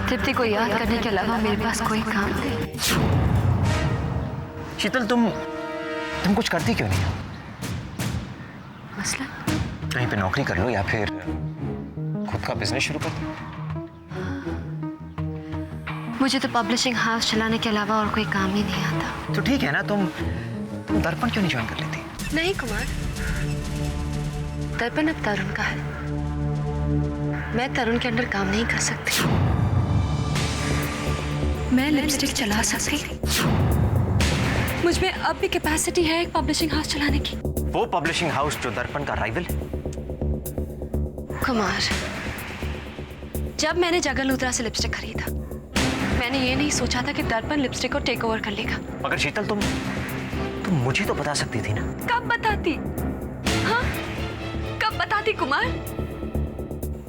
तृप्ति को याद करने के अलावा मेरे पास कोई काम नहीं। शीतल, तुम कुछ करती क्यों नहीं हो? मसला? कहीं पे नौकरी कर लो या फिर खुद का बिजनेस शुरू कर दो। मुझे तो पब्लिशिंग हाउस चलाने के अलावा और कोई काम ही नहीं आता। तो ठीक है ना, तुम दर्पण क्यों नहीं ज्वाइन कर लेती? नहीं कुमार, दर्पण अब तरुण का है। मैं तरुण के अंडर काम नहीं कर सकती। मैं लिपस्टिक चला सकती, मुझ में अब भी कैपेसिटी है एक पब्लिशिंग हाउस चलाने की। वो पब्लिशिंग हाउस जो दर्पण का राइवल है। कुमार, जब मैंने जगलूत्रा से लिपस्टिक खरीदा, मैंने ये नहीं सोचा था कि दर्पण लिपस्टिक को टेक ओवर कर लेगा। मगर शीतल, तुम मुझे तो बता सकती थी ना। कब बताती? हाँ, कब बताती कुमार?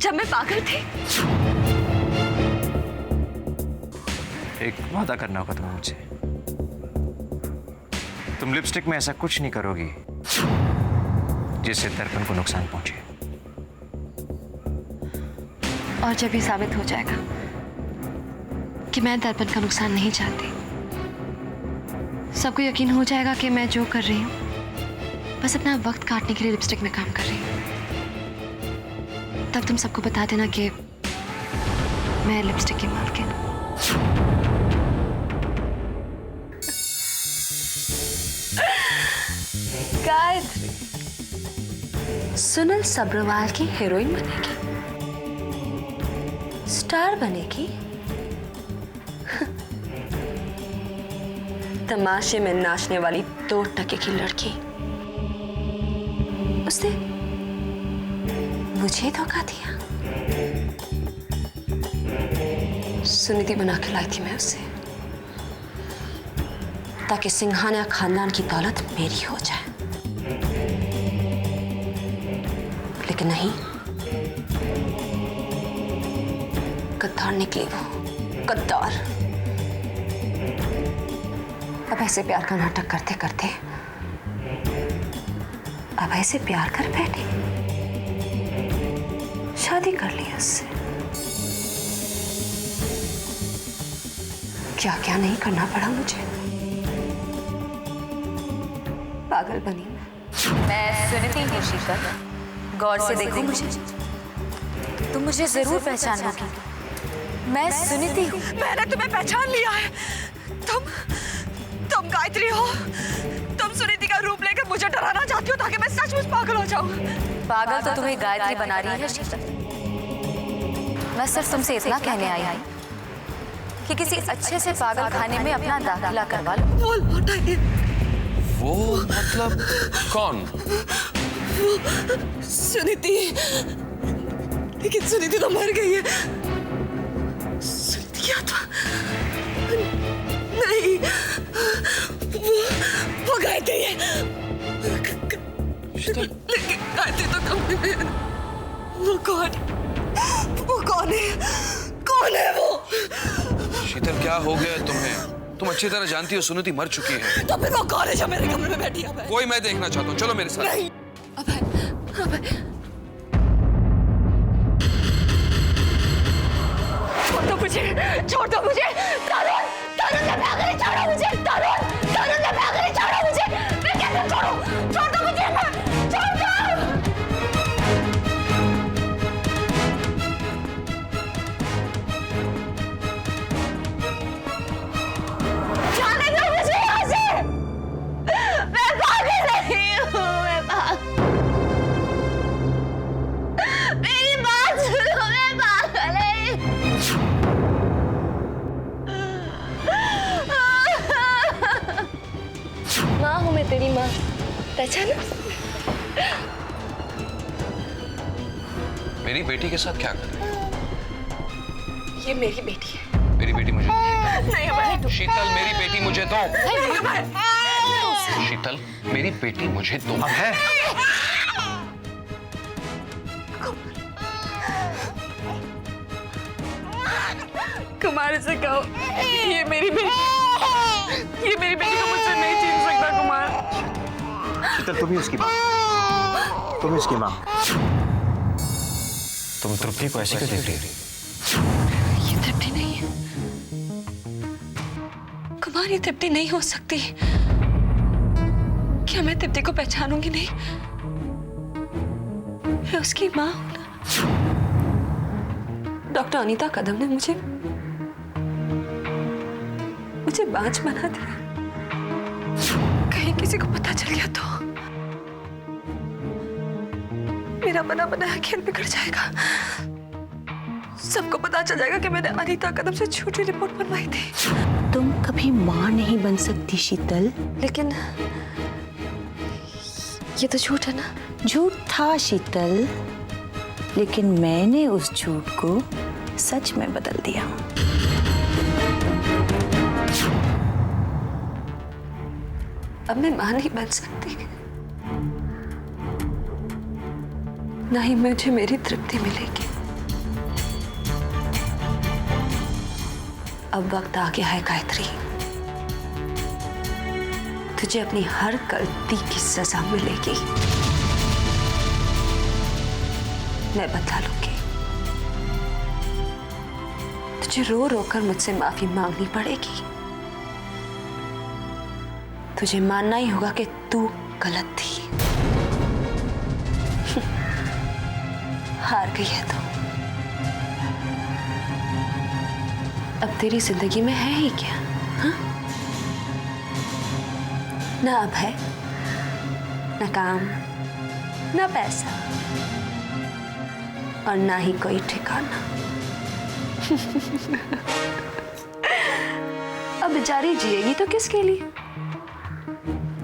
जब मैं पागल थी। एक वादा करना होगा तुम्हें मुझसे। तुम लिपस्टिक में ऐसा कुछ नहीं करोगी जिससे दर्पण को नुकसान पहुंचे। और जब ये साबित हो जाएगा कि मैं दर्पण का नुकसान नहीं चाहती, सबको यकीन हो जाएगा कि मैं जो कर रही हूँ बस अपना वक्त काटने के लिए लिपस्टिक में काम कर रही हूँ। तब तुम सबको बता देना कि मैं लिपस्टिक की मालकिन हूँ। गायत्री सुनील सब्रवाल की हीरोइन बनेगी, स्टार बनेगी, तमाशे में नाचने वाली 2 टके की लड़की। उसने मुझे धोखा दिया। सुनिधि बना के लाई थी मैं उसे, ताकि सिंघानिया खानदान की दौलत मेरी हो जाए। लेकिन नहीं, गद्दार निकली वो, गद्दार। अब ऐसे प्यार का नाटक करते करते अब ऐसे प्यार कर बैठे, शादी कर ली उससे। क्या क्या नहीं करना पड़ा मुझे, पागल बनी मैं सुनिधि हूँ शीतल, गौर से देखो मुझे, तुम मुझे जरूर पहचान लोगी। मैं सुनिधि हूँ। मैंने तुम्हें पहचान लिया है। तुम गायत्री हो। तुम सुनिधि का रूप लेकर मुझे डराना चाहती हो ताकि मैं सचमुच पागल हो जाऊं। पागल तो तुम्हें गायत्री बना रही है शीतल। मैं सिर्फ तुमसे इतना कहने आई हूँ कि किसी अच्छे से पागल खाने में अपना दाखिला करवा लो। वो लौटा है। वो मतलब कौन? सुनिधि। लेकिन सुनिधि तो मर गई है। सुनिधि क्या था? नहीं, वो गायत्री है। लेकिन गायत्री तो कम नहीं है। वो कौन है? कौन है वो? शीतल, क्या हो गया तुम्हें? तुम अच्छी तरह जानती हो सुनिधि मर चुकी है। तो फिर वो कौन है जो मेरे कमरे में बैठी है? कोई मैं देखना चाहता हूँ, चलो मेरे साथ। नहीं। अबे छोड़ दो मुझे। तरुण से भाग नहीं, छोड़ो मुझे। तरुण से भाग नहीं, छोड़ो मुझे। मैं कैसे छोड़ूं? छोड़ दो मुझे, छोड़ दो। जाने दो मुझे यहाँ से। मैं पागल नहीं हूँ, मेरी बात सुनो, मैं पागल नहीं। माँ हूँ मैं, तेरी माँ, पहचाना? मेरी बेटी के साथ क्या कर रहे हो? ये मेरी बेटी है। मेरी बेटी मुझे नहीं भाई। शीतल, मेरी बेटी मुझे दो। शीतल, मेरी बेटी मुझे दो। अब है। कुमार से कहो, ये मेरी बेटी को मुझसे नहीं छीन सकता। कुमार, शीतल, तुम ही उसकी माँ। तुम ही उसकी माँ। तुम तृप्ति को ऐसे क्यों देख रही हो? ये तृप्ति नहीं हमारी तृप्ति नहीं हो सकती। क्या मैं तृप्ति को पहचानूंगी नहीं? मैं उसकी माँ हूं ना। डॉक्टर अनीता कदम ने मुझे बांझ बना दिया। कहीं किसी को पता चल गया तो मेरा बना बनाया खेल बिगड़ जाएगा। सबको पता चल जाएगा कि मैंने अनीता कदम से झूठी रिपोर्ट बनवाई थी। तुम कभी माँ नहीं बन सकती शीतल। लेकिन ये तो झूठ है ना। झूठ था शीतल, लेकिन मैंने उस झूठ को सच में बदल दिया। अब मैं मां नहीं बन सकती, ना ही मुझे मेरी तृप्ति मिलेगी। अब वक्त आ गया है गायत्री, तुझे अपनी हर गलती की सजा मिलेगी। मैं बदला लूंगी। तुझे रो रो कर मुझसे माफी मांगनी पड़ेगी। तुझे मानना ही होगा कि तू गलत थी। हार गई है तू। अब तेरी जिंदगी में है ही क्या? हाँ? ना अब है, ना काम, ना पैसा, और ना ही कोई ठिकाना। अब बेचारी जिएगी तो किसके लिए?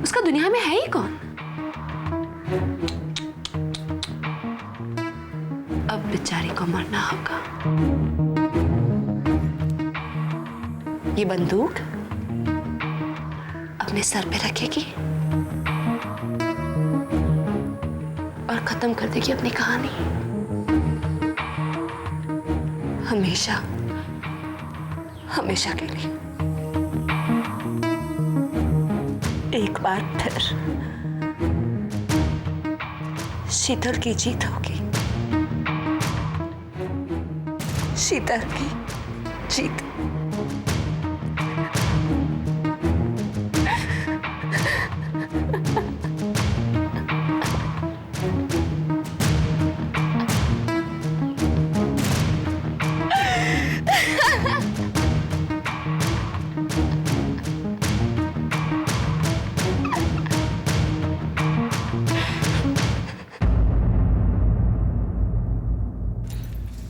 उसका दुनिया में है ही कौन? अब बेचारी को मरना होगा। ये बंदूक अपने सर पे रखेगी और खत्म कर देगी अपनी कहानी। हमेशा हमेशा के लिए। एक बार फिर शीतल की जीत होगी। शीतल की जीत।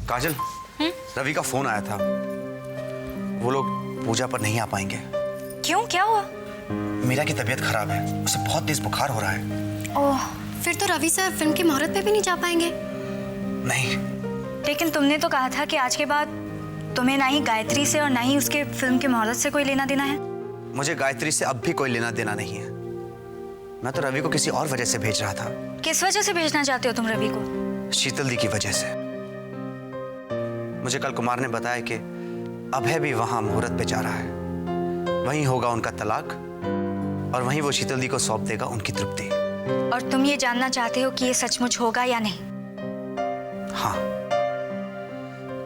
काजल, रवि का फोन आया था। वो लोग पूजा पर नहीं आ पाएंगे। क्यों, क्या हुआ? मीरा की तबीयत खराब है, उसे बहुत तेज बुखार हो रहा है। ओह, फिर तो रवि सर फिल्म की मुहूर्त पे भी नहीं जा पाएंगे। नहीं, लेकिन तुमने तो कहा था कि आज के बाद तुम्हें ना ही गायत्री से और ना ही उसके फिल्म के मुहूर्त से कोई लेना देना है। मुझे गायत्री से अब भी कोई लेना देना नहीं है। मैं तो रवि को किसी और वजह से भेज रहा था। किस वजह से भेजना चाहते हो तुम रवि को? शीतल दी की वजह से। मुझे कल कुमार ने बताया कि अभय भी वहां मुहूर्त पे जा रहा है। वहीं होगा उनका तलाक और वहीं वो शीतल दी को सौंप देगा उनकी तृप्ति। और तुम ये जानना चाहते हो कि ये सचमुच होगा या नहीं? हाँ,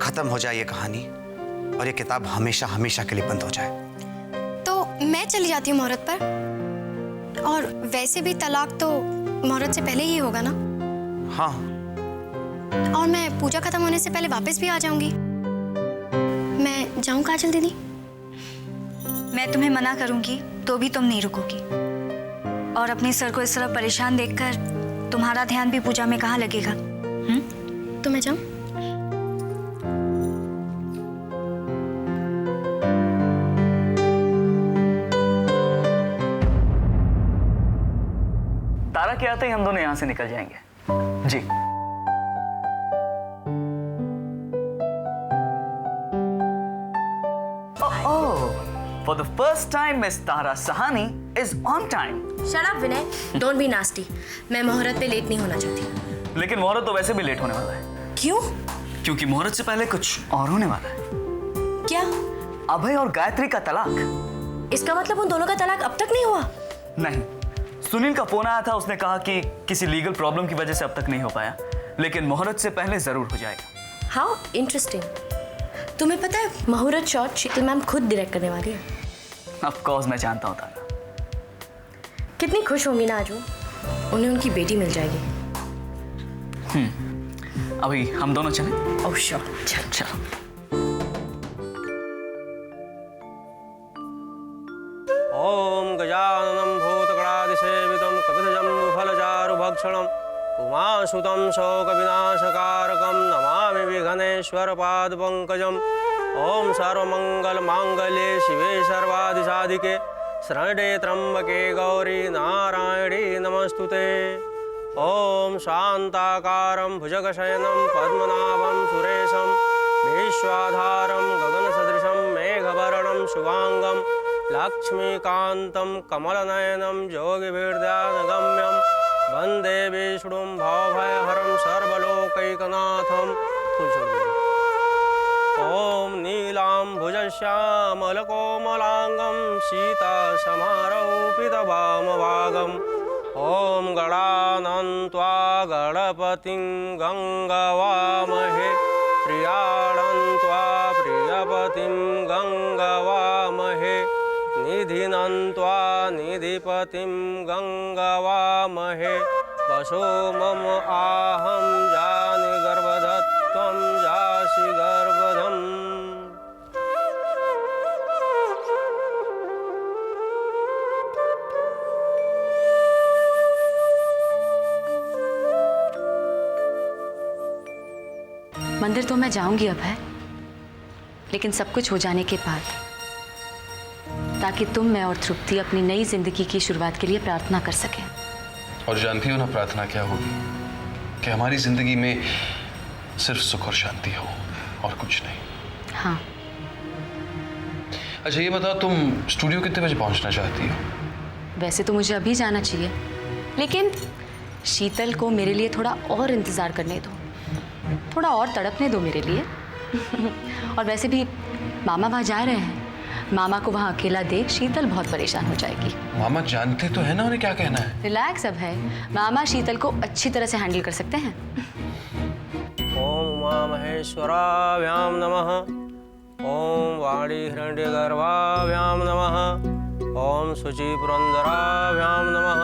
खत्म हो जाए ये कहानी और ये किताब हमेशा हमेशा के लिए बंद हो जाए। तो मैं चली जाती हूँ मुहूर्त पर। और वैसे भी तलाक तो मुहूर्त से पहले ही होगा ना। हाँ, और मैं पूजा खत्म होने से पहले वापस भी आ जाऊंगी। मैं जाऊं काजल दीदी? मैं तुम्हें मना करूंगी तो भी तुम नहीं रुकोगी। और अपने सर को इस तरह परेशान देखकर तुम्हारा ध्यान भी पूजा में कहाँ लगेगा? तो मैं जाऊं? तारा के आते ही हम दोनों यहां से निकल जाएंगे। जी। For the first time, Miss Tara Sahani is on time. Shut up, Vinay. Don't be nasty। मैं मुहूर्त पे लेट नहीं होना चाहती। लेकिन मुहूर्त तो वैसे भी लेट होने वाला है। क्यों? क्योंकि मुहूर्त से पहले कुछ और होने वाला है। क्या? अभय और गायत्री का तलाक। इसका मतलब उन दोनों का तलाक अब तक नहीं हुआ? नहीं, सुनील का फोन आया था, उसने कहा कि किसी लीगल प्रॉब्लम की वजह से अब तक नहीं हो पाया, लेकिन मुहूर्त से पहले जरूर हो जाएगा। How interesting. तुम्हें पता है मुहूर्त शॉट शीतल मैम खुद डायरेक्ट करने वाली है। ऑफ कोर्स मैं जानता हूँ तारा। कितनी खुश होंगी ना आज वो, उन्हें उनकी बेटी मिल जाएगी। अभी हम दोनों चलें? ओह श्योर, चल चलो। ओम गजाननं भूतगणादिसेवितं कपितजम्बुफलचारुभक्षणम् उमासुतं शोकविनाशकारकं नमामि विघ्नेश्वरपादपङ्कजम्। ओम सर्वमङ्गलमाङ्गल्ये शिवे सर्वादिसाधिके शरण्ये त्र्यम्बके गौरी नारायणी नमस्तुते। ओम शान्ताकारं भुजगशयनं पद्मनाभं सुरेशं विश्वाधारं गगनसदृशं मेघवर्णं शुभांगं लक्ष्मीकान्तं कमलनयनं योगिभिर्ध्यानगम्यं वन्दे विष्णुं भवभयहरं सर्वलोकैकनाथं। ॐ नीलाम्भुजश्यामलकोमलाङ्गं सीतासमारोपितवामभागम्। ॐ गणानन्त्वा गणपतिं गङ्गवामहे प्रियाणन्त्वा प्रियपतिं गङ्गवामहे निधिनन्त्वा निधिपतिं गङ्गवामहे। वसो मम आहं जानि गर्भधत्वं जासि गर्भधम्। मंदिर तो मैं जाऊंगी अब है, लेकिन सब कुछ हो जाने के बाद, ताकि तुम, मैं और तृप्ति अपनी नई जिंदगी की शुरुआत के लिए प्रार्थना कर सकें। और जानती हो ना प्रार्थना क्या होगी? कि हमारी जिंदगी में सिर्फ सुख और शांति हो और कुछ नहीं। हाँ। अच्छा ये बताओ, तुम स्टूडियो कितने बजे पहुंचना चाहती हो? वैसे तो मुझे अभी जाना चाहिए, लेकिन शीतल को मेरे लिए थोड़ा और इंतजार करने दो, थोड़ा और तड़पने दो मेरे लिए। और वैसे भी मामा वहाँ जा रहे हैं, मामा को वहाँ अकेला देख शीतल बहुत परेशान हो जाएगी। मामा जानते तो है ना उन्हें क्या कहना है। रिलैक्स अब है, मामा शीतल को अच्छी तरह से हैंडल कर सकते हैं। ओम उमा महेश्वराभ्यां नमः। ओम वाणी हिरण्यगर्भाभ्यां नमः। ओम शुचि पुरंदराभ्यां नमः।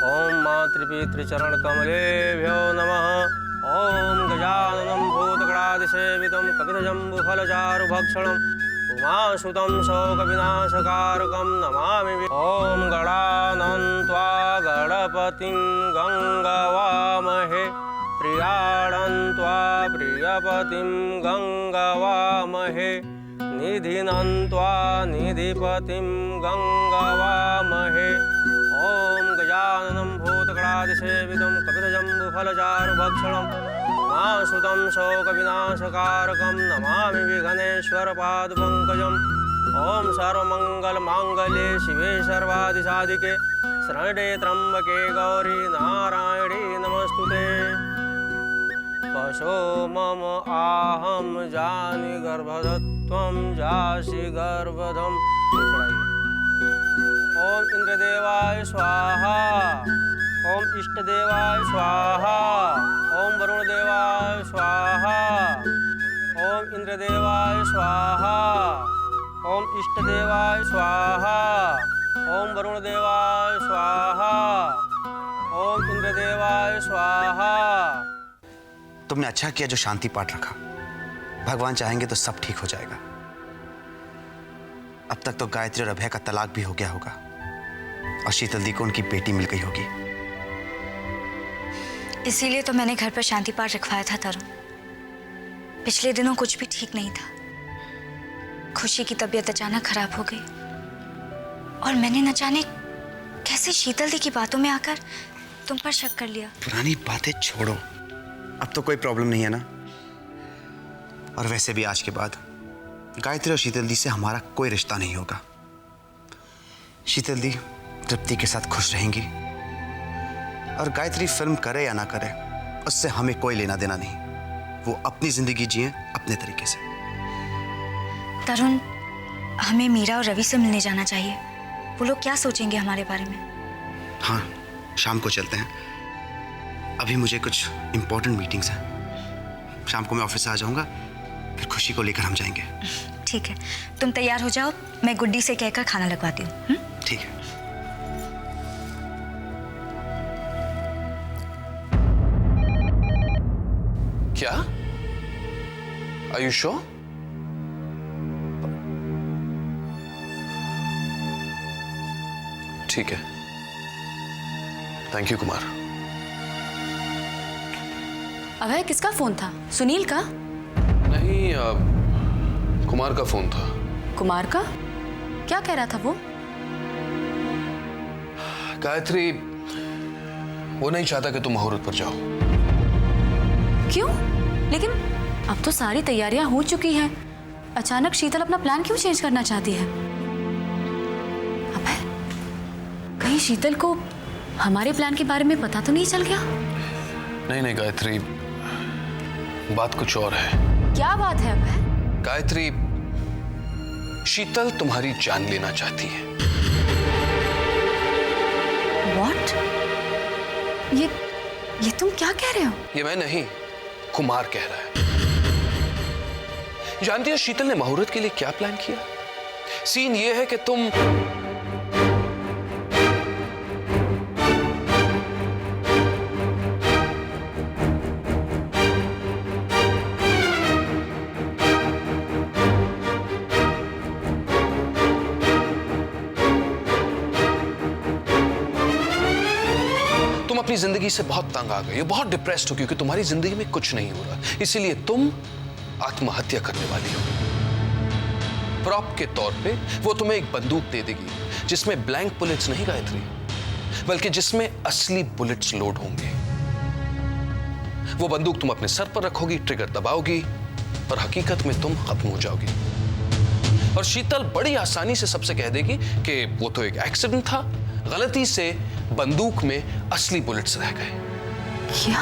ओम मातृपितृचरणकमलेभ्यो नमः। ओम गजाननं भूतगणादिसेवितं कपितजम्बुफलचारुभक्षणम् उमासुतं शोकविनाशकारकं नमामि। ओम गणानन्त्वा गणपतिं गङ्गवामहे प्रियाणन्त्वा प्रियपतिं गङ्गवामहे निधिनन्त्वा निधिपतिं गङ्गवामहे। ओम गजाननं भूतगणादिसेवितं कपितजम्बुफलचारुभक्षणम् उमासुतं शोकविनाशकारकं नमामि विघ्नेश्वरपादपङ्कजम्। ओम सर्वमङ्गलमाङ्गल्ये शिवे सर्वादिसाधिके शरण्ये त्र्यम्बके गौरी नारायणी नमस्तुते। वसो मम आहं जानि गर्भधत्वं जासि गर्भधम्। ओम इंद्रदेवाय स्वाहा। ओम इष्टदेवाय स्वाहा। ओम वरुणदेवाय स्वाहा। ओम इंद्रदेवाय स्वाहा। ओम इष्टदेवाय स्वाहा। ओम वरुणदेवाय स्वाहा। ओम इंद्रदेवाय स्वाहा। तुमने अच्छा किया जो शांति पाठ रखा। भगवान चाहेंगे तो सब ठीक हो जाएगा। अब तक तो गायत्री और अभय का तलाक भी हो गया होगा और शीतल दी को उनकी बेटी मिल गई होगी। इसीलिए तो मैंने घर पर शांति पाठ रखवाया था तरुण। पिछले दिनों कुछ भी ठीक नहीं था। खुशी की तबीयत अचानक खराब हो गई और मैंने न जाने कैसे शीतल दी की बातों में आकर तुम पर शक कर लिया। पुरानी बातें छोड़ो, अब तो कोई प्रॉब्लम नहीं है ना। और वैसे भी आज के बाद गायत्री और शीतल दी से हमारा कोई रिश्ता नहीं होगा। शीतल दी तृप्ति के साथ खुश रहेंगी और गायत्री फिल्म करे या ना करे उससे हमें कोई लेना देना नहीं। वो अपनी जिंदगी जिए अपने तरीके से। तरुण, हमें मीरा और रवि से मिलने जाना चाहिए। वो लोग क्या सोचेंगे हमारे बारे में? हाँ, शाम को चलते हैं। अभी मुझे कुछ इंपॉर्टेंट मीटिंग्स हैं। शाम को मैं ऑफिस से आ जाऊंगा, फिर खुशी को लेकर हम जाएंगे। ठीक है, तुम तैयार हो जाओ, मैं गुड्डी से कहकर खाना लगवाती हूँ। ठीक है। क्या? Are you sure? ठीक है, थैंक यू कुमार। अभय, किसका फोन था? सुनील का? नहीं, कुमार का फोन था। कुमार का? क्या कह रहा था वो? गायत्री, वो नहीं चाहता कि तुम मुहूर्त पर जाओ। क्यों? लेकिन अब तो सारी तैयारियां हो चुकी हैं। अचानक शीतल अपना प्लान क्यों चेंज करना चाहती है? अबे, कहीं शीतल को हमारे प्लान के बारे में पता तो नहीं चल गया? नहीं नहीं गायत्री, बात कुछ और है। क्या बात है अबे? गायत्री, शीतल तुम्हारी जान लेना चाहती है। What? ये तुम क्या कह रहे हो? ये मैं नहीं, कुमार कह रहा है। जानती हो शीतल ने मुहूर्त के लिए क्या प्लान किया? सीन ये है कि तुम अपनी जिंदगी से बहुत तंग आ गई हो, बहुत डिप्रेस्ड हो क्योंकि तुम्हारी जिंदगी में कुछ नहीं हो रहा, इसीलिए तुम आत्महत्या करने वाली हो। प्रॉप के तौर पे वो तुम्हें एक बंदूक दे देगी जिसमें ब्लैंक बुलेट्स नहीं गायत्री, बल्कि जिसमें असली बुलेट्स लोड होंगे। वो बंदूक तुम अपने सर पर रखोगी, ट्रिगर दबाओगी और हकीकत में तुम खत्म हो जाओगी। और शीतल बड़ी आसानी से सबसे कह देगी कि वो तो एक एक्सीडेंट था, गलती से बंदूक में असली बुलेट्स रह गए। क्या?